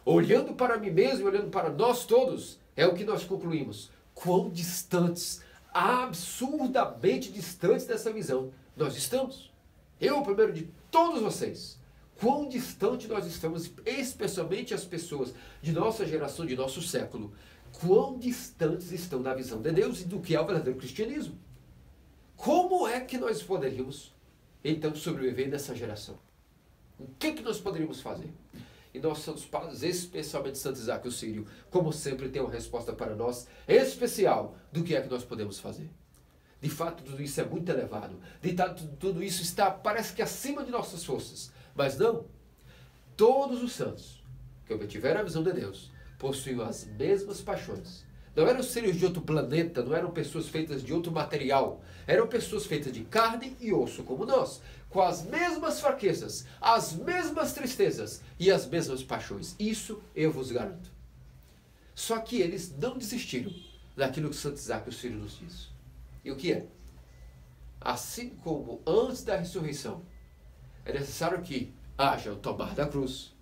Olhando para mim mesmo, olhando para nós todos, é o que nós concluímos. Quão distantes, absurdamente distantes dessa visão nós estamos. Eu, o primeiro de todos vocês. Quão distante nós estamos, especialmente as pessoas de nossa geração, de nosso século. Quão distantes estão da visão de Deus e do que é o verdadeiro cristianismo. Como é que nós poderíamos, então, sobreviver nessa geração? O que nós poderíamos fazer? E nossos santos padres, especialmente Santo Isaac o Sírio, como sempre, tem uma resposta para nós especial do que é que nós podemos fazer. De fato, tudo isso é muito elevado. De fato, tudo isso está, parece que acima de nossas forças. Mas não. Todos os santos que obtiveram a visão de Deus possuíam as mesmas paixões. Não eram seres de outro planeta, não eram pessoas feitas de outro material. Eram pessoas feitas de carne e osso, como nós, com as mesmas fraquezas, as mesmas tristezas e as mesmas paixões. Isso eu vos garanto. Só que eles não desistiram daquilo que Santo Isaac o Sírio nos diz. E o que é? Assim como antes da ressurreição é necessário que haja o tomar da cruz,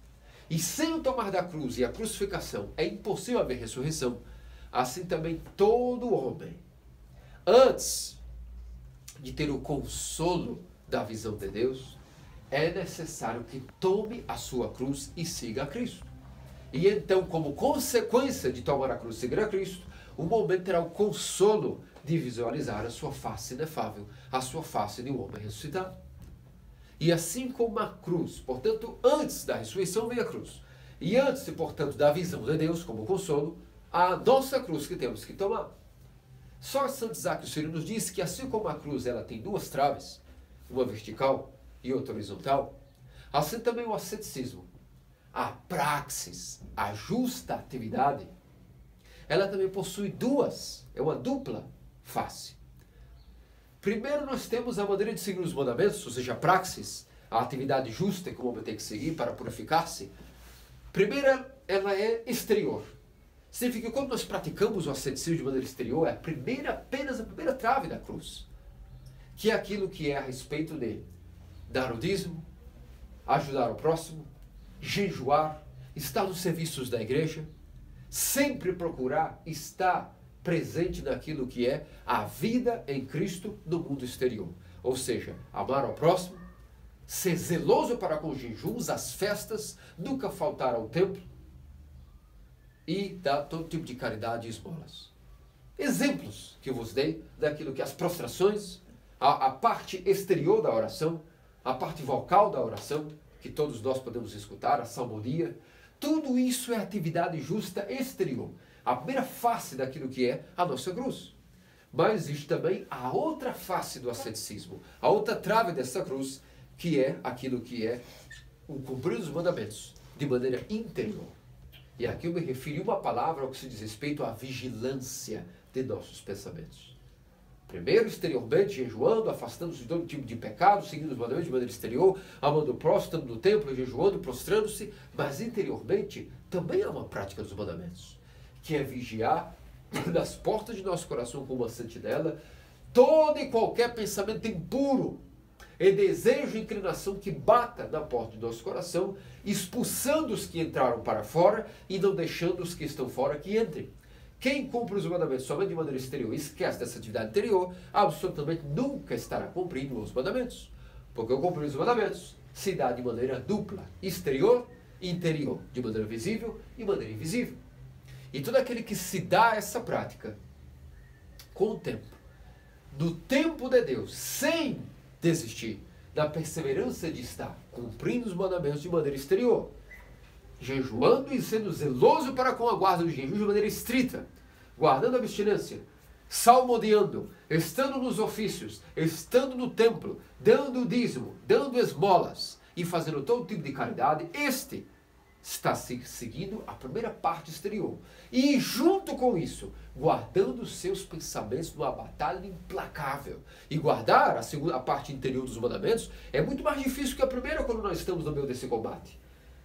e sem o tomar da cruz e a crucificação é impossível haver ressurreição, assim também todo homem, antes de ter o consolo da visão de Deus, é necessário que tome a sua cruz e siga a Cristo. E então, como consequência de tomar a cruz e seguir a Cristo, o momento terá o consolo de visualizar a sua face inefável, a sua face de um homem ressuscitado. E assim como a cruz, portanto, antes da ressurreição vem a cruz, e antes, portanto, da visão de Deus como consolo, a nossa cruz que temos que tomar. Só Santo Isaac o Sírio nos diz que assim como a cruz ela tem duas traves, uma vertical e outra horizontal, assim também o asceticismo, a praxis, a justa atividade, ela também possui duas, é uma dupla face. Primeiro nós temos a maneira de seguir os mandamentos, ou seja, a praxis, a atividade justa que o homem tem que seguir para purificar-se. Primeiro, ela é exterior. Significa que quando nós praticamos o asceticismo de maneira exterior, é apenas a primeira trave da cruz, que é aquilo que é a respeito de dar o dízimo, ajudar o próximo, jejuar, estar nos serviços da igreja, sempre procurar estar presente naquilo que é a vida em Cristo no mundo exterior. Ou seja, amar ao próximo, ser zeloso para com os jejuns, as festas, nunca faltar ao templo e dar todo tipo de caridade e esmolas. Exemplos que eu vos dei daquilo que as prostrações, a parte exterior da oração, a parte vocal da oração, que todos nós podemos escutar, a salmodia, tudo isso é atividade justa exterior. A primeira face daquilo que é a nossa cruz. Mas existe também a outra face do asceticismo, a outra trave dessa cruz, que é aquilo que é o cumprir os mandamentos de maneira interior. E aqui eu me referi uma palavra ao que se diz respeito à vigilância de nossos pensamentos. Primeiro, exteriormente, jejuando, afastando-se de todo tipo de pecado, seguindo os mandamentos de maneira exterior, amando o próximo, estando no templo, jejuando, prostrando-se, mas interiormente também há uma prática dos mandamentos, que é vigiar nas portas de nosso coração como uma sentinela todo e qualquer pensamento impuro e desejo e inclinação que bata na porta do nosso coração, expulsando os que entraram para fora e não deixando os que estão fora que entrem. Quem cumpre os mandamentos somente de maneira exterior e esquece dessa atividade interior, absolutamente nunca estará cumprindo os mandamentos. Porque o cumprir os mandamentos se dá de maneira dupla, exterior e interior, de maneira visível e maneira invisível. E todo aquele que se dá essa prática com o tempo, do tempo de Deus, sem desistir, da perseverança de estar cumprindo os mandamentos de maneira exterior, jejuando e sendo zeloso para com a guarda do jejum de maneira estrita, guardando a abstinência, salmodiando, estando nos ofícios, estando no templo, dando o dízimo, dando esmolas e fazendo todo tipo de caridade, este está seguindo a primeira parte exterior. E junto com isso, guardando os seus pensamentos numa batalha implacável. E guardar a parte interior dos mandamentos é muito mais difícil que a primeira quando nós estamos no meio desse combate.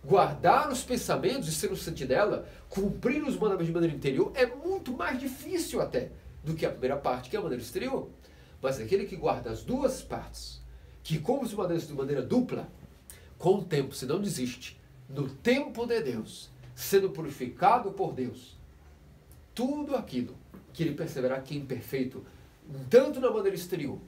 Guardar os pensamentos e ser um sentinela, cumprir os mandamentos de maneira interior, é muito mais difícil até do que a primeira parte, que é a maneira exterior. Mas aquele que guarda as duas partes, que cumpre os mandamentos de maneira dupla, com o tempo, se não desiste, no tempo de Deus, sendo purificado por Deus, tudo aquilo que ele perceberá que é imperfeito, tanto na maneira exterior,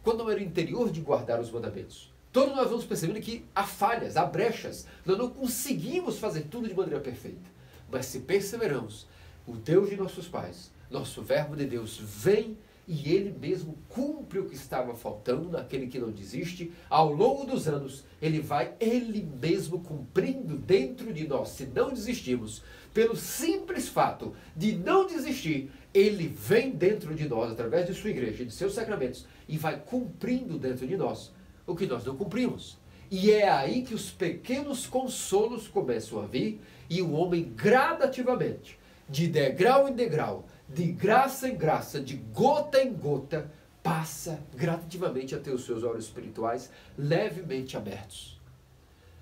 quanto na maneira interior de guardar os mandamentos. Todos nós vamos percebendo que há falhas, há brechas. Nós não conseguimos fazer tudo de maneira perfeita. Mas se perseveramos, o Deus de nossos pais, nosso verbo de Deus, vem e Ele mesmo cumpre o que estava faltando naquele que não desiste. Ao longo dos anos, Ele vai, Ele mesmo cumprindo dentro de nós. Se não desistimos, pelo simples fato de não desistir, Ele vem dentro de nós, através de sua igreja, de seus sacramentos, e vai cumprindo dentro de nós o que nós não cumprimos. E é aí que os pequenos consolos começam a vir e o homem gradativamente, de degrau em degrau, de graça em graça, de gota em gota, passa gradativamente a ter os seus olhos espirituais levemente abertos.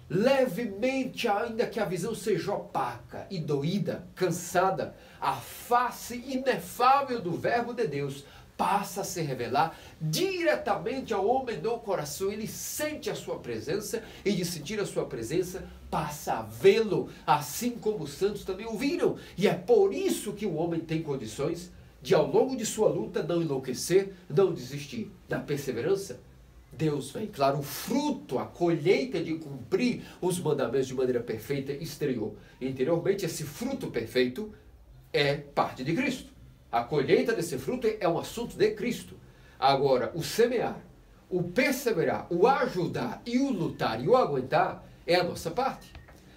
Levemente, ainda que a visão seja opaca e doída, cansada, a face inefável do verbo de Deus passa a se revelar diretamente ao homem no coração. Ele sente a sua presença e de sentir a sua presença passa a vê-lo, assim como os santos também o viram. E é por isso que o homem tem condições de, ao longo de sua luta, não enlouquecer, não desistir. Da perseverança, Deus vem. Claro, o fruto, a colheita de cumprir os mandamentos de maneira perfeita exterior. Interiormente, esse fruto perfeito é parte de Cristo. A colheita desse fruto é um assunto de Cristo. Agora, o semear, o perseverar, o ajudar e o lutar e o aguentar é a nossa parte.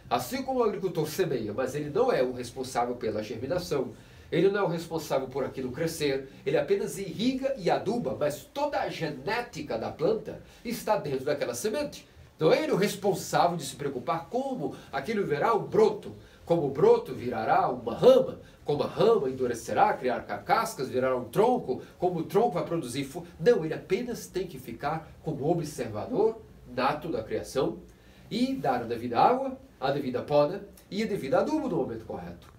Assim como o agricultor semeia, mas ele não é o responsável pela germinação, ele não é o responsável por aquilo crescer, ele apenas irriga e aduba, mas toda a genética da planta está dentro daquela semente. Não é ele o responsável de se preocupar como aquilo verá um broto, Como o broto virará uma rama, como a rama endurecerá, criar cascas, virará um tronco, como o tronco vai produzir Não, ele apenas tem que ficar como observador nato da criação e dar a devida água, a devida poda e a devida adubo no momento correto.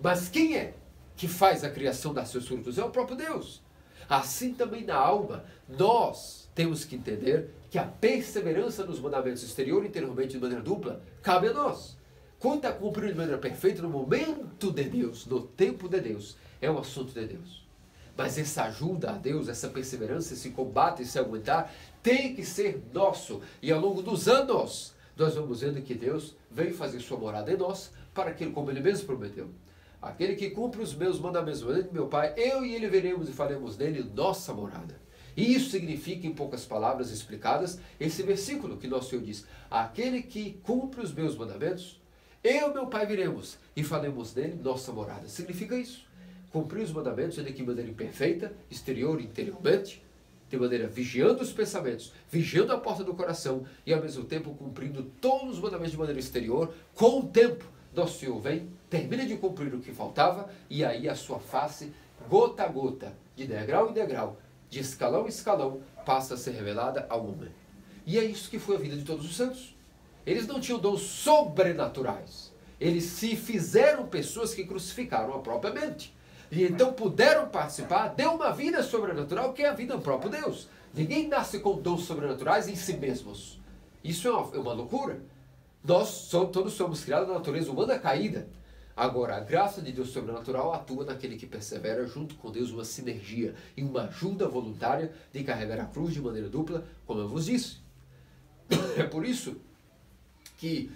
Mas quem é que faz a criação dar seus frutos? É o próprio Deus. Assim também na alma, nós temos que entender que a perseverança nos mandamentos exterior e interiormente de maneira dupla cabe a nós. Quanto a cumprir de maneira perfeita no momento de Deus, no tempo de Deus, é um assunto de Deus. Mas essa ajuda a Deus, essa perseverança, esse combate, esse aguentar, tem que ser nosso. E ao longo dos anos, nós vamos vendo que Deus veio fazer sua morada em nós, para aquilo como Ele mesmo prometeu. Aquele que cumpre os meus mandamentos, meu Pai, eu e Ele veremos e faremos nele nossa morada. E isso significa, em poucas palavras explicadas, esse versículo que nosso Senhor diz: aquele que cumpre os meus mandamentos, eu e meu Pai viremos e faremos nele nossa morada. Significa isso. Cumprir os mandamentos de que maneira imperfeita, exterior e interiormente, de maneira vigiando os pensamentos, vigiando a porta do coração e ao mesmo tempo cumprindo todos os mandamentos de maneira exterior. Com o tempo, nosso Senhor vem, termina de cumprir o que faltava e aí a sua face, gota a gota, de degrau em degrau, de escalão em escalão, passa a ser revelada ao homem. E é isso que foi a vida de todos os santos. Eles não tinham dons sobrenaturais. Eles se fizeram pessoas que crucificaram a própria mente. E então puderam participar de uma vida sobrenatural que é a vida do próprio Deus. Ninguém nasce com dons sobrenaturais em si mesmos. Isso é uma loucura. Nós todos somos criados na natureza humana caída. Agora, a graça de Deus sobrenatural atua naquele que persevera junto com Deus, uma sinergia e uma ajuda voluntária de carregar a cruz de maneira dupla, como eu vos disse. É por isso que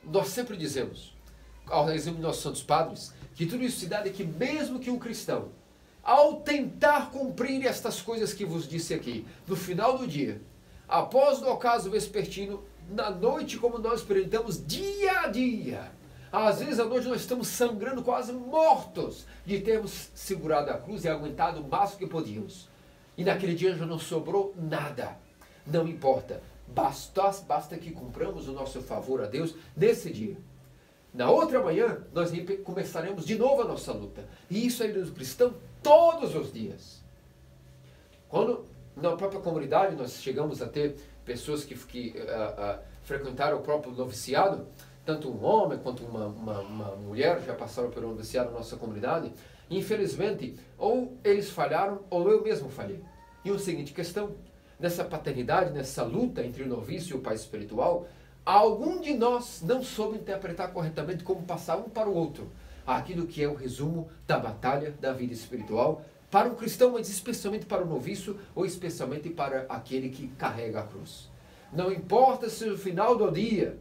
nós sempre dizemos, ao exemplo de nossos santos padres, que tudo isso se dá de que mesmo que um cristão, ao tentar cumprir estas coisas que vos disse aqui, no final do dia, após o ocaso vespertino, na noite como nós experimentamos dia a dia, às vezes à noite nós estamos sangrando quase mortos de termos segurado a cruz e aguentado o máximo que podíamos. E naquele dia já não sobrou nada. Não importa. Basta que cumpramos o nosso favor a Deus nesse dia. Na outra manhã, nós começaremos de novo a nossa luta. E isso é do cristão todos os dias. Quando na própria comunidade nós chegamos a ter pessoas que frequentaram o próprio noviciado, tanto um homem quanto uma mulher já passaram pelo noviciado na nossa comunidade, infelizmente, ou eles falharam ou eu mesmo falhei. E a seguinte questão: nessa paternidade, nessa luta entre o noviço e o pai espiritual, algum de nós não soube interpretar corretamente como passar um para o outro aquilo que é o resumo da batalha da vida espiritual para um cristão, mas especialmente para o noviço ou especialmente para aquele que carrega a cruz. Não importa se no final do dia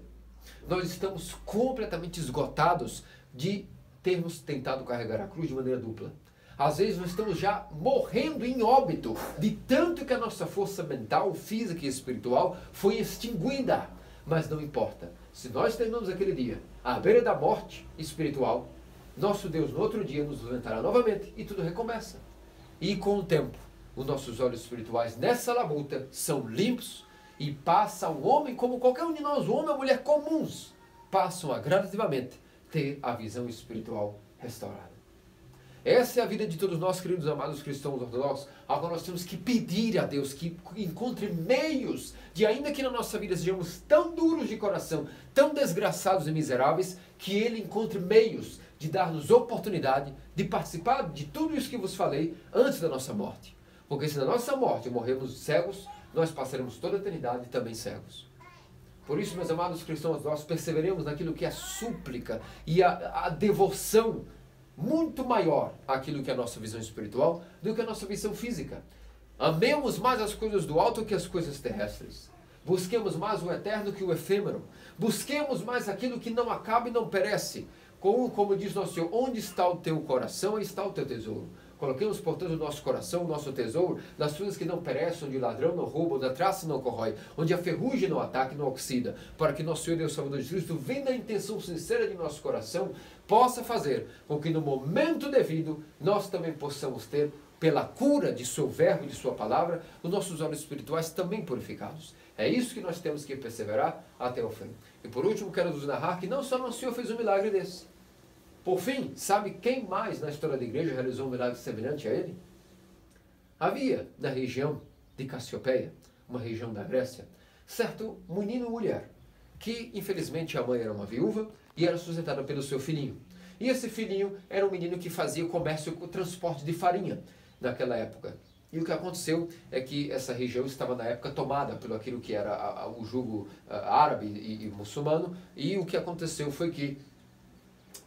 nós estamos completamente esgotados de termos tentado carregar a cruz de maneira dupla. Às vezes nós estamos já morrendo em óbito de tanto que a nossa força mental, física e espiritual foi extinguida. Mas não importa. Se nós terminamos aquele dia à beira da morte espiritual, nosso Deus no outro dia nos levantará novamente e tudo recomeça. E com o tempo, os nossos olhos espirituais nessa labuta são limpos e passa um homem como qualquer um de nós, um homem ou mulher comuns, passam a gradativamente ter a visão espiritual restaurada. Essa é a vida de todos nós, queridos amados cristãos ortodoxos. Agora nós temos que pedir a Deus que encontre meios de, ainda que na nossa vida sejamos tão duros de coração, tão desgraçados e miseráveis, que Ele encontre meios de dar-nos oportunidade de participar de tudo isso que vos falei antes da nossa morte. Porque se na nossa morte morrermos cegos, nós passaremos toda a eternidade também cegos. Por isso, meus amados cristãos, nós perseveremos naquilo que é a súplica e a devoção muito maior àquilo que é a nossa visão espiritual do que a nossa visão física. Amemos mais as coisas do alto que as coisas terrestres. Busquemos mais o eterno que o efêmero. Busquemos mais aquilo que não acaba e não perece. Como diz nosso Senhor, onde está o teu coração, aí está o teu tesouro. Coloquemos, portanto, o nosso coração, o nosso tesouro, nas coisas que não perecem, onde o ladrão não rouba, onde a traça não corrói, onde a ferrugem não ataca e não oxida, para que nosso Senhor e Deus Salvador Jesus Cristo, vendo a intenção sincera de nosso coração, possa fazer com que no momento devido nós também possamos ter, pela cura de seu verbo e de sua palavra, os nossos olhos espirituais também purificados. É isso que nós temos que perseverar até o fim. E por último, quero nos narrar que não só nosso Senhor fez um milagre desse. Por fim, sabe quem mais na história da igreja realizou um milagre semelhante a ele? Havia na região de Cassiopeia, uma região da Grécia, certo menino e mulher, que infelizmente a mãe era uma viúva e era sustentada pelo seu filhinho. E esse filhinho era um menino que fazia comércio com transporte de farinha naquela época. E o que aconteceu é que essa região estava na época tomada pelo aquilo que era o jugo árabe e muçulmano, e o que aconteceu foi que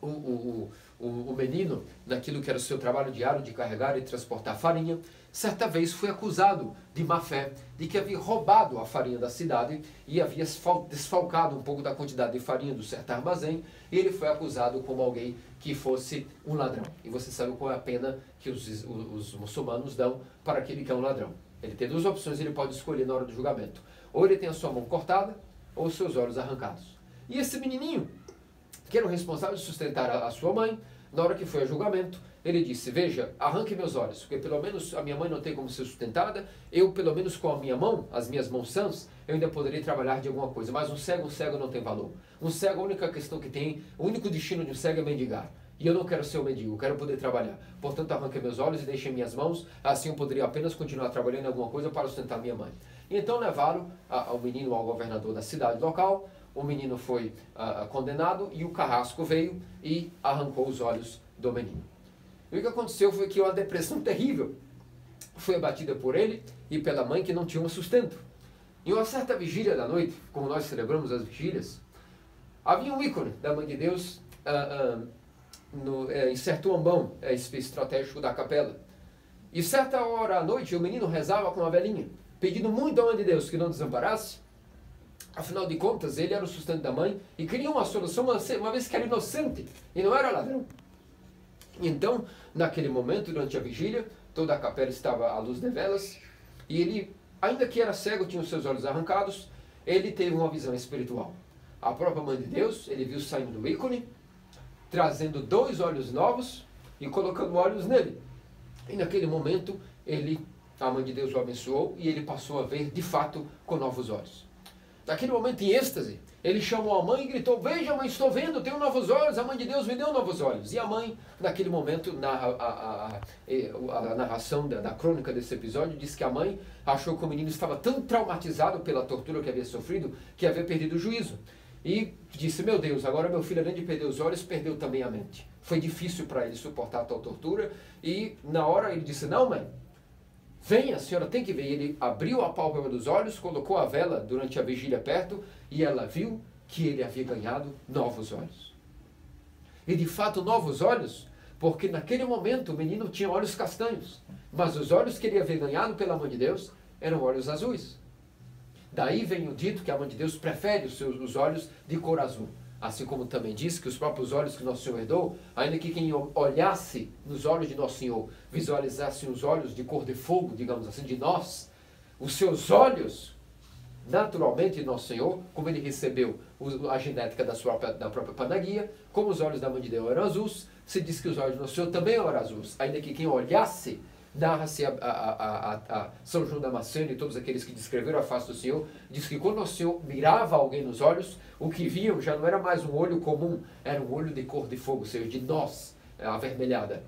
o menino, naquilo que era o seu trabalho diário de carregar e transportar farinha, certa vez foi acusado de má fé, de que havia roubado a farinha da cidade e havia desfalcado um pouco da quantidade de farinha do certo armazém, e ele foi acusado como alguém que fosse um ladrão. E você sabe qual é a pena que os muçulmanos dão para aquele que é um ladrão. Ele tem duas opções, ele pode escolher na hora do julgamento. Ou ele tem a sua mão cortada, ou os seus olhos arrancados. E esse menininho, que era o responsável de sustentar a sua mãe, na hora que foi a julgamento, ele disse, veja, arranque meus olhos, porque pelo menos a minha mãe não tem como ser sustentada, eu pelo menos com a minha mão, as minhas mãos sãs, eu ainda poderia trabalhar de alguma coisa, mas um cego não tem valor. Um cego, a única questão que tem, o único destino de um cego é mendigar. E eu não quero ser um mendigo, eu quero poder trabalhar. Portanto, arranque meus olhos e deixe minhas mãos, assim eu poderia apenas continuar trabalhando em alguma coisa para sustentar minha mãe. E então levaram o menino ao governador da cidade local, o menino foi condenado e o carrasco veio e arrancou os olhos do menino. E o que aconteceu foi que uma depressão terrível foi abatida por ele e pela mãe que não tinha um sustento. Em uma certa vigília da noite, como nós celebramos as vigílias, havia um ícone da Mãe de Deus em certo ambão estratégico da capela. E certa hora à noite o menino rezava com a velhinha, pedindo muito à Mãe de Deus que não desamparasse. Afinal de contas, ele era o sustento da mãe e queria uma solução, uma vez que era inocente e não era ladrão. E então, naquele momento, durante a vigília, toda a capela estava à luz de velas e ele, ainda que era cego, tinha os seus olhos arrancados, ele teve uma visão espiritual. A própria Mãe de Deus, ele viu saindo do ícone, trazendo 2 olhos novos e colocando olhos nele. E naquele momento, a Mãe de Deus o abençoou e ele passou a ver, de fato, com novos olhos. Naquele momento, em êxtase, ele chamou a mãe e gritou, veja mãe, estou vendo, tenho novos olhos, a Mãe de Deus me deu novos olhos. E a mãe, naquele momento, a narração da crônica desse episódio, diz que a mãe achou que o menino estava tão traumatizado pela tortura que havia sofrido, que havia perdido o juízo. E disse, meu Deus, agora meu filho, além de perder os olhos, perdeu também a mente. Foi difícil para ele suportar tal tortura, e na hora ele disse, não mãe, venha, a senhora tem que ver. Ele abriu a pálpebra dos olhos, colocou a vela durante a vigília perto e ela viu que ele havia ganhado novos olhos. E de fato, novos olhos, porque naquele momento o menino tinha olhos castanhos, mas os olhos que ele havia ganhado pela Mãe de Deus eram olhos azuis. Daí vem o dito que a Mãe de Deus prefere os olhos de cor azul. Assim como também diz que os próprios olhos que Nosso Senhor herdou, ainda que quem olhasse nos olhos de Nosso Senhor, visualizasse os olhos de cor de fogo, digamos assim, de nós, os seus olhos, naturalmente de Nosso Senhor, como ele recebeu a genética da própria Panagia, como os olhos da Mãe de Deus eram azuis, se diz que os olhos de Nosso Senhor também eram azuis, ainda que quem olhasse, narra-se a São João Damasceno e todos aqueles que descreveram a face do Senhor, diz que quando o Senhor mirava alguém nos olhos, o que viam já não era mais um olho comum, era um olho de cor de fogo, ou seja, de noz avermelhada.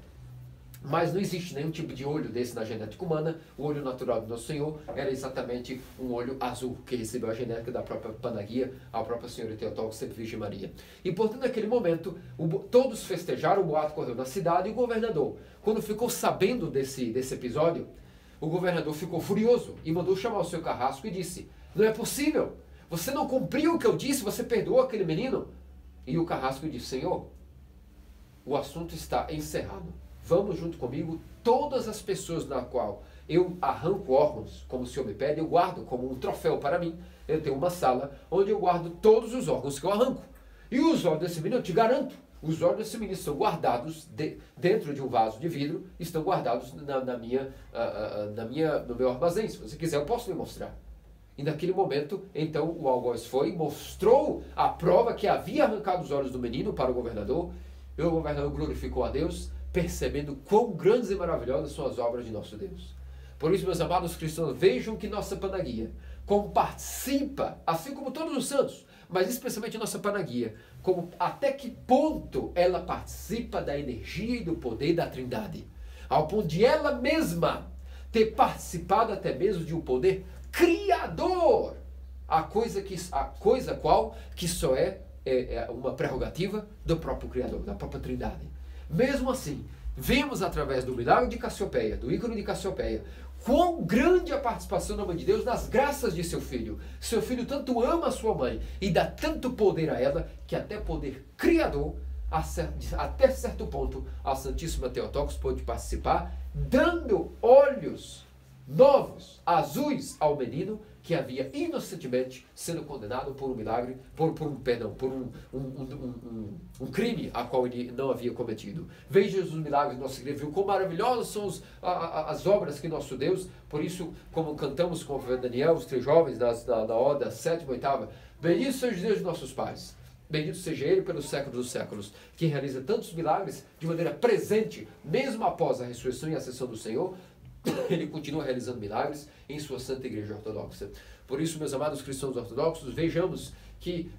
Mas não existe nenhum tipo de olho desse na genética humana. O olho natural do Nosso Senhor era exatamente um olho azul, que recebeu a genética da própria Panagia, a própria Senhora Teotocos, sempre Virgem Maria. E portanto, naquele momento, todos festejaram, o boato correu na cidade, e o governador, quando ficou sabendo desse episódio, o governador ficou furioso e mandou chamar o seu carrasco e disse, não é possível, você não cumpriu o que eu disse, você perdoou aquele menino? E o carrasco disse, Senhor, o assunto está encerrado. Vamos junto comigo, todas as pessoas na qual eu arranco órgãos, como o Senhor me pede, eu guardo como um troféu para mim. Eu tenho uma sala onde eu guardo todos os órgãos que eu arranco. E os olhos desse menino, eu te garanto, Os olhos desse menino estão guardados dentro de um vaso de vidro, estão guardados no meu armazém. Se você quiser, eu posso lhe mostrar. E naquele momento, então, o algoz foi e mostrou a prova que havia arrancado os olhos do menino para o governador. E o governador glorificou a Deus, percebendo quão grandes e maravilhosas são as obras de nosso Deus. Por isso, meus amados cristãos, vejam que nossa Panagia, como participa, assim como todos os santos, mas especialmente nossa Panagia, como até que ponto ela participa da energia e do poder da Trindade, ao ponto de ela mesma ter participado até mesmo de um poder criador, a coisa qual que só é uma prerrogativa do próprio Criador, da própria Trindade. Mesmo assim, vemos através do milagre de Cassiopeia, do ícone de Cassiopeia, quão grande a participação da mãe de Deus nas graças de seu filho. Seu filho tanto ama a sua mãe e dá tanto poder a ela, que até poder criador, até certo ponto, a Santíssima Theotokos pôde participar, dando olhos novos, azuis ao menino que havia inocentemente sendo condenado por um milagre, por um crime a qual ele não havia cometido. Veja os milagres da nossa igreja, viu quão maravilhosas são as obras que nosso Deus, por isso, como cantamos com o Daniel, os três jovens da Oda 7ª e 8ª, bendito seja o Deus de nossos pais. Bendito seja Ele pelos séculos dos séculos, que realiza tantos milagres de maneira presente, mesmo após a ressurreição e a ascensão do Senhor. Ele continua realizando milagres em sua Santa Igreja Ortodoxa. Por isso, meus amados cristãos ortodoxos, vejamos que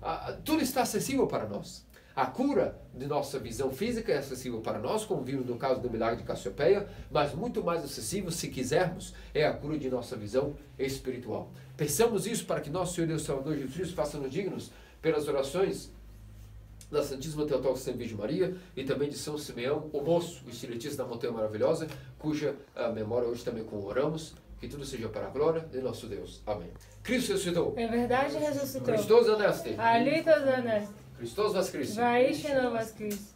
tudo está acessível para nós. A cura de nossa visão física é acessível para nós, como vimos no caso do milagre de Cassiopeia, mas muito mais acessível, se quisermos, é a cura de nossa visão espiritual. Pensamos isso para que nosso Senhor Deus Salvador Jesus Cristo faça-nos dignos pelas orações da Santíssima Theotokos Santa Virgem Maria e também de São Simeão, o moço, o estiletista da Montanha Maravilhosa, cuja memória hoje também comemoramos. Que tudo seja para a glória de nosso Deus. Amém. Cristo ressuscitou. Em verdade ressuscitou. Christos anesti. Alitos anest. Christos voskresit. Vaishno voskris.